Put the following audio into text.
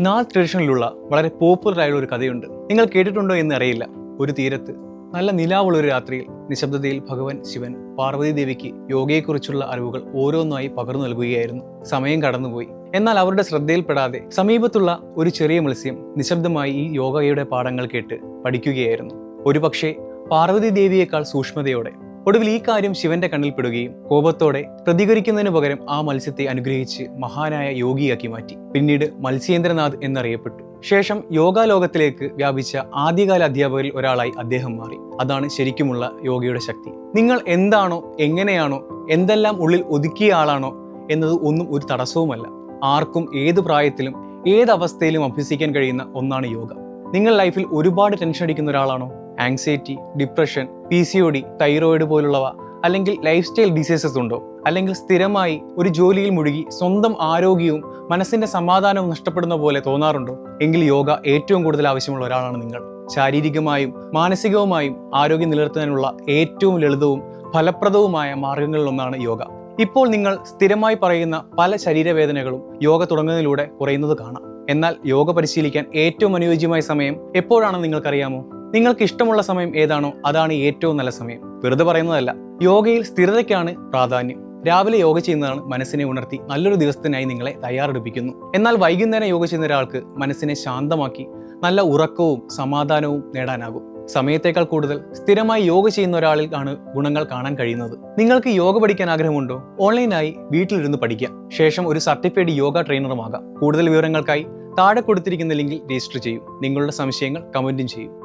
North ട്രഡീഷനിലുള്ള വളരെ popular ആയുള്ള ഒരു കഥയുണ്ട്. നിങ്ങൾ കേട്ടിട്ടുണ്ടോ എന്ന് അറിയില്ല. ഒരു തീരത്ത് നല്ല നിലാവുള്ള ഒരു രാത്രിയിൽ നിശബ്ദതയിൽ ഭഗവാൻ ശിവൻ പാർവതി ദേവിക്ക് യോഗയെക്കുറിച്ചുള്ള അറിവുകൾ ഓരോന്നായി പകർന്നു നൽകുകയായിരുന്നു. സമയം കടന്നുപോയി. എന്നാൽ അവരുടെ ശ്രദ്ധയിൽപ്പെടാതെ സമീപത്തുള്ള ഒരു ചെറിയ മത്സ്യം നിശബ്ദമായി ഈ യോഗയുടെ പാഠങ്ങൾ കേട്ട് പഠിക്കുകയായിരുന്നു. ഒരുപക്ഷെ പാർവതി ദേവിയേക്കാൾ സൂക്ഷ്മതയോടെ. ഒടുവിൽ ഈ കാര്യം ശിവന്റെ കണ്ണിൽപ്പെടുകയും കോപത്തോടെ പ്രതികരിക്കുന്നതിന് പകരം ആ മത്സ്യത്തെ അനുഗ്രഹിച്ച് മഹാനായ യോഗിയാക്കി മാറ്റി. പിന്നീട് മത്സ്യേന്ദ്രനാഥ് എന്നറിയപ്പെട്ടു. ശേഷം യോഗാലോകത്തിലേക്ക് വ്യാപിച്ച ആദ്യകാല അധ്യാപകരിൽ ഒരാളായി അദ്ദേഹം മാറി. അതാണ് ശരിക്കുമുള്ള യോഗയുടെ ശക്തി. നിങ്ങൾ എന്താണോ, എങ്ങനെയാണോ, എന്തെല്ലാം ഉള്ളിൽ ഒതുക്കിയ ആളാണോ എന്നത് ഒന്നും ഒരു തടസ്സവുമല്ല. ആർക്കും ഏത് പ്രായത്തിലും ഏത് അവസ്ഥയിലും അഭ്യസിക്കാൻ കഴിയുന്ന ഒന്നാണ് യോഗ. നിങ്ങൾ ലൈഫിൽ ഒരുപാട് ടെൻഷൻ അടിക്കുന്ന ഒരാളാണോ? ആങ്സൈറ്റി, ഡിപ്രഷൻ, PCOD, തൈറോയിഡ് പോലുള്ളവ, അല്ലെങ്കിൽ ലൈഫ് സ്റ്റൈൽ ഡിസീസസ് ഉണ്ടോ? അല്ലെങ്കിൽ സ്ഥിരമായി ഒരു ജോലിയിൽ മുഴുകി സ്വന്തം ആരോഗ്യവും മനസ്സിന്റെ സമാധാനവും നഷ്ടപ്പെടുന്ന പോലെ തോന്നാറുണ്ടോ? എങ്കിൽ യോഗ ഏറ്റവും കൂടുതൽ ആവശ്യമുള്ള ഒരാളാണ് നിങ്ങൾ. ശാരീരികമായും മാനസികവുമായും ആരോഗ്യം നിലനിർത്തുന്നതിനുള്ള ഏറ്റവും ലളിതവും ഫലപ്രദവുമായ മാർഗങ്ങളിലൊന്നാണ് യോഗ. ഇപ്പോൾ നിങ്ങൾ സ്ഥിരമായി പറയുന്ന പല ശരീരവേദനകളും യോഗ തുടങ്ങുന്നതിലൂടെ കുറയുന്നത് കാണാം. എന്നാൽ യോഗ പരിശീലിക്കാൻ ഏറ്റവും അനുയോജ്യമായ സമയം എപ്പോഴാണെന്ന് നിങ്ങൾക്കറിയാമോ? നിങ്ങൾക്ക് ഇഷ്ടമുള്ള സമയം ഏതാണോ അതാണ് ഏറ്റവും നല്ല സമയം. വെറുതെ പറയുന്നതല്ല. യോഗയിൽ സ്ഥിരതയ്ക്കാണ് പ്രാധാന്യം. രാവിലെ യോഗ ചെയ്യുന്നതാണ് മനസ്സിനെ ഉണർത്തി നല്ലൊരു ദിവസത്തിനായി നിങ്ങളെ തയ്യാറെടുപ്പിക്കുന്നു. എന്നാൽ വൈകുന്നേരം യോഗ ചെയ്യുന്ന ഒരാൾക്ക് മനസ്സിനെ ശാന്തമാക്കി നല്ല ഉറക്കവും സമാധാനവും നേടാനാകും. സമയത്തേക്കാൾ കൂടുതൽ സ്ഥിരമായി യോഗ ചെയ്യുന്ന ഒരാളിൽ ആണ് ഗുണങ്ങൾ കാണാൻ കഴിയുന്നത്. നിങ്ങൾക്ക് യോഗ പഠിക്കാൻ ആഗ്രഹമുണ്ടോ? ഓൺലൈനായി വീട്ടിലിരുന്ന് പഠിക്കാം. ശേഷം ഒരു സർട്ടിഫൈഡ് യോഗ ട്രെയിനറുമാകാം. കൂടുതൽ വിവരങ്ങൾക്കായി താഴെ കൊടുത്തിരിക്കുന്ന ലിങ്കിൽ രജിസ്റ്റർ ചെയ്യൂ. നിങ്ങളുടെ സംശയങ്ങൾ കമന്റും ചെയ്യൂ.